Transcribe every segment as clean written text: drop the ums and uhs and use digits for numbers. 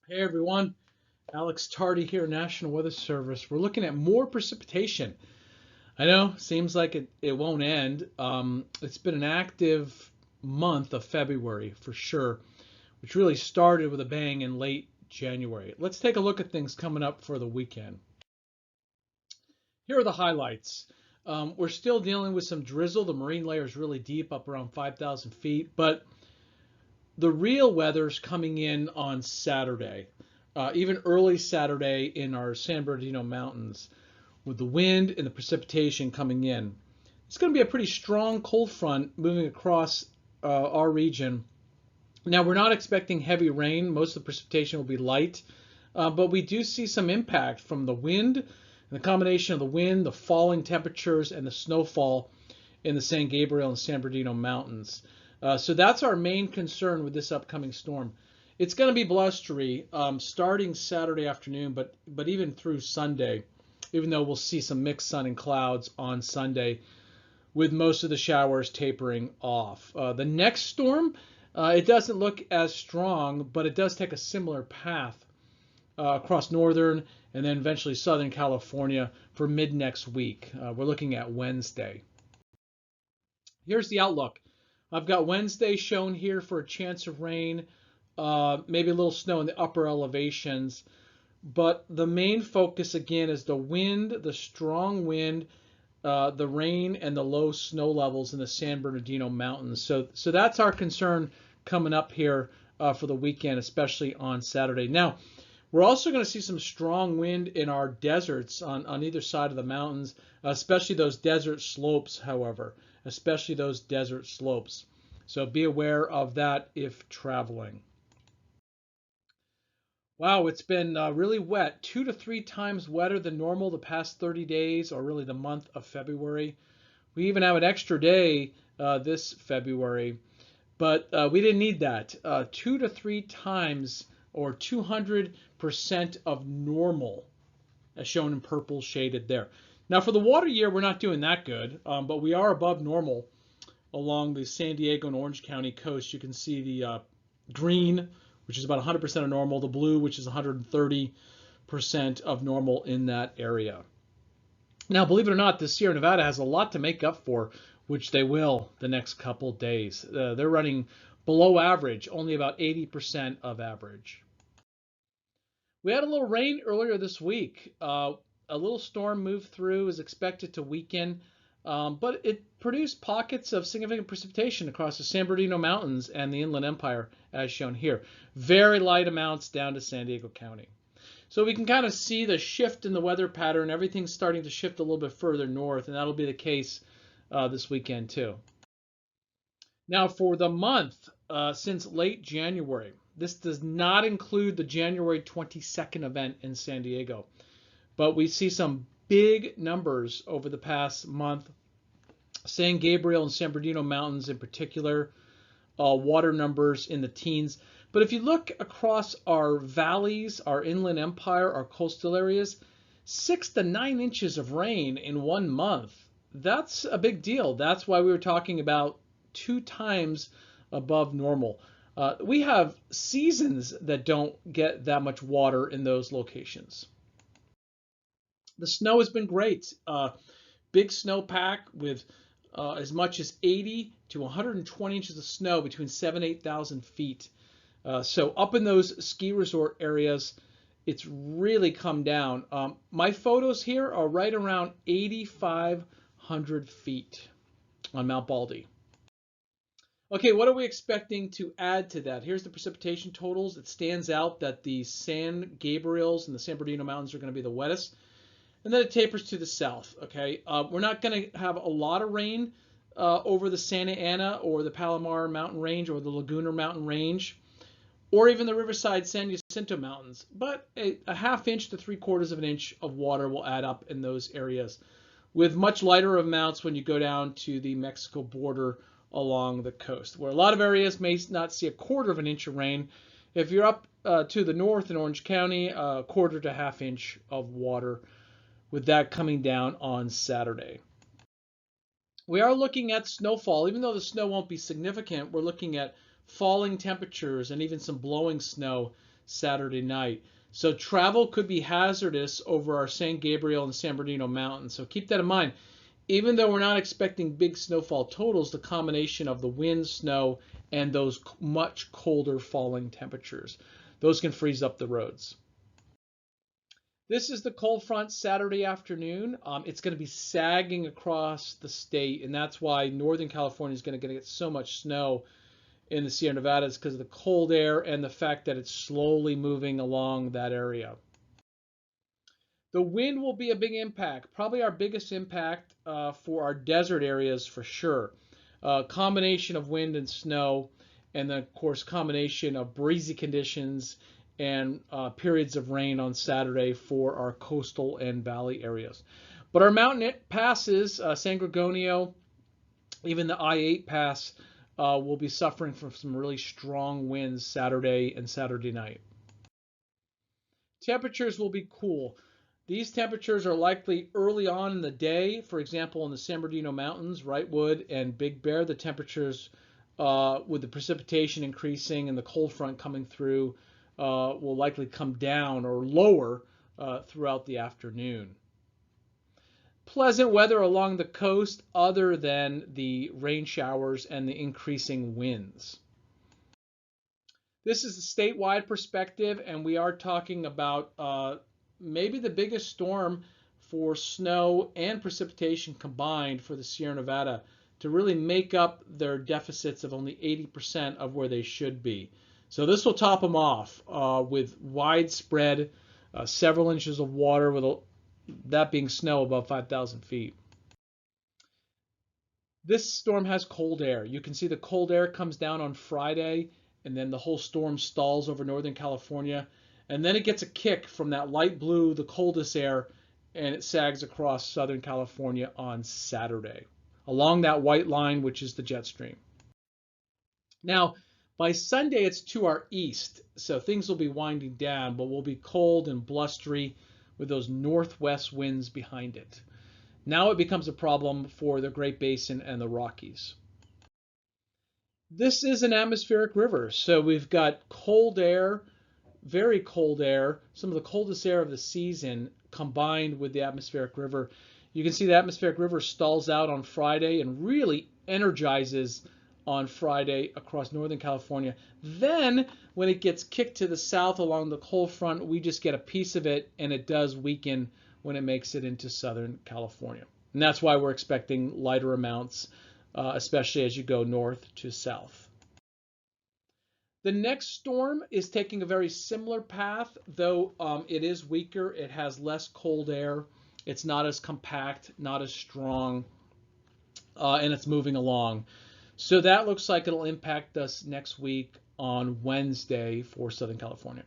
Hey everyone, Alex Tardy here, National Weather Service. We're looking at more precipitation. I know, seems like it won't end. It's been an active month of February for sure, which really started with a bang in late January. Let's take a look at things coming up for the weekend. Here are the highlights. We're still dealing with some drizzle. The marine layer is really deep, up around 5,000 feet, but the real weather's coming in on Saturday. Even early Saturday in our San Bernardino mountains, with the wind and the precipitation coming in. It's going to be a pretty strong cold front moving across our region. Now, we're not expecting heavy rain. Most of the precipitation will be light, but we do see some impact from the wind, and the combination of the wind, the falling temperatures, and the snowfall in the San Gabriel and San Bernardino mountains. So that's our main concern with this upcoming storm. It's going to be blustery starting Saturday afternoon, but even through Sunday, even though we'll see some mixed sun and clouds on Sunday, with most of the showers tapering off. The next storm, it doesn't look as strong, but it does take a similar path across northern and then eventually southern California for mid next week. We're looking at Wednesday. Here's the outlook. I've got Wednesday shown here for a chance of rain. Maybe a little snow in the upper elevations, but the main focus again is the wind, the strong wind, the rain, and the low snow levels in the San Bernardino mountains. So that's our concern coming up here for the weekend, especially on Saturday. Now, we're also going to see some strong wind in our deserts on either side of the mountains, especially those desert slopes, however, especially those desert slopes. So be aware of that if traveling. Wow, it's been really wet, 2 to 3 times wetter than normal the past 30 days, or really the month of February. We even have an extra day this February, but we didn't need that. 2 to 3 times, or 200% of normal, as shown in purple shaded there. Now for the water year, we're not doing that good, but we are above normal along the San Diego and Orange County coast. You can see the green, which is about 100% of normal, the blue, which is 130% of normal in that area. Now, believe it or not, the Sierra Nevada has a lot to make up for, which they will the next couple days. They're running below average, only about 80% of average. We had a little rain earlier this week. A little storm moved through, is expected to weaken, but it produced pockets of significant precipitation across the San Bernardino Mountains and the Inland Empire, as shown here. Very light amounts down to San Diego County. So we can kind of see the shift in the weather pattern. Everything's starting to shift a little bit further north, and that'll be the case this weekend too. Now for the month, since late January, this does not include the January 22nd event in San Diego, but we see some big numbers over the past month. San Gabriel and San Bernardino mountains in particular, water numbers in the teens. But if you look across our valleys, our inland empire, our coastal areas, 6 to 9 inches of rain in 1 month, that's a big deal. That's why we were talking about 2 times above normal. We have seasons that don't get that much water in those locations. The snow has been great. Big snowpack with as much as 80 to 120 inches of snow between 7,000 and 8,000 feet. So up in those ski resort areas, it's really come down. My photos here are right around 8,500 feet on Mount Baldy. Okay, what are we expecting to add to that? Here's the precipitation totals. It stands out that the San Gabriels and the San Bernardino Mountains are going to be the wettest. And then it tapers to the south, okay? We're not going to have a lot of rain over the Santa Ana or the Palomar Mountain Range or the Laguna Mountain Range, or even the Riverside San Jacinto Mountains. But a half inch to 3/4 of an inch of water will add up in those areas, with much lighter amounts when you go down to the Mexico border along the coast, where a lot of areas may not see 1/4 of an inch of rain. If you're up to the north in Orange County, 1/4 to half inch of water, with that coming down on Saturday. We are looking at snowfall. Even though the snow won't be significant, we're looking at falling temperatures and even some blowing snow Saturday night. So travel could be hazardous over our San Gabriel and San Bernardino mountains. So keep that in mind. Even though we're not expecting big snowfall totals, the combination of the wind, snow, and those much colder falling temperatures, those can freeze up the roads. This is the cold front Saturday afternoon. It's going to be sagging across the state, and that's why Northern California is going to get so much snow in the Sierra Nevadas, because of the cold air and the fact that it's slowly moving along that area. The wind will be a big impact, probably our biggest impact for our desert areas for sure. Combination of wind and snow, and then of course combination of breezy conditions and periods of rain on Saturday for our coastal and valley areas. But our mountain passes, San Gorgonio, even the I-8 pass, will be suffering from some really strong winds Saturday and Saturday night. Temperatures will be cool. These temperatures are likely early on in the day. For example, in the San Bernardino Mountains, Wrightwood and Big Bear, the temperatures with the precipitation increasing and the cold front coming through will likely come down or lower throughout the afternoon. Pleasant weather along the coast other than the rain showers and the increasing winds. This is a statewide perspective, and we are talking about maybe the biggest storm for snow and precipitation combined for the Sierra Nevada to really make up their deficits of only 80% of where they should be. So this will top them off with widespread several inches of water, with that being snow above 5,000 feet. This storm has cold air. You can see the cold air comes down on Friday, and then the whole storm stalls over Northern California. And then it gets a kick from that light blue, the coldest air, and it sags across Southern California on Saturday, along that white line, which is the jet stream. Now, by Sunday, it's to our east, so things will be winding down, but will be cold and blustery with those northwest winds behind it. Now it becomes a problem for the Great Basin and the Rockies. This is an atmospheric river, so we've got cold air, very cold air, some of the coldest air of the season combined with the atmospheric river. You can see the atmospheric river stalls out on Friday and really energizes on Friday across Northern California. Then when it gets kicked to the south along the cold front, we just get a piece of it, and it does weaken when it makes it into Southern California. And that's why we're expecting lighter amounts, especially as you go north to south. The next storm is taking a very similar path, though it is weaker. It has less cold air. It's not as compact, not as strong, and it's moving along. So that looks like it'll impact us next week on Wednesday for Southern California.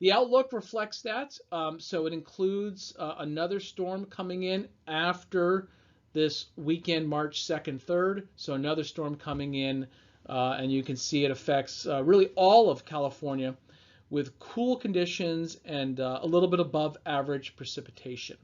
The outlook reflects that. So it includes another storm coming in after this weekend, March 2nd, 3rd. So another storm coming in, and you can see it affects really all of California with cool conditions and a little bit above average precipitation.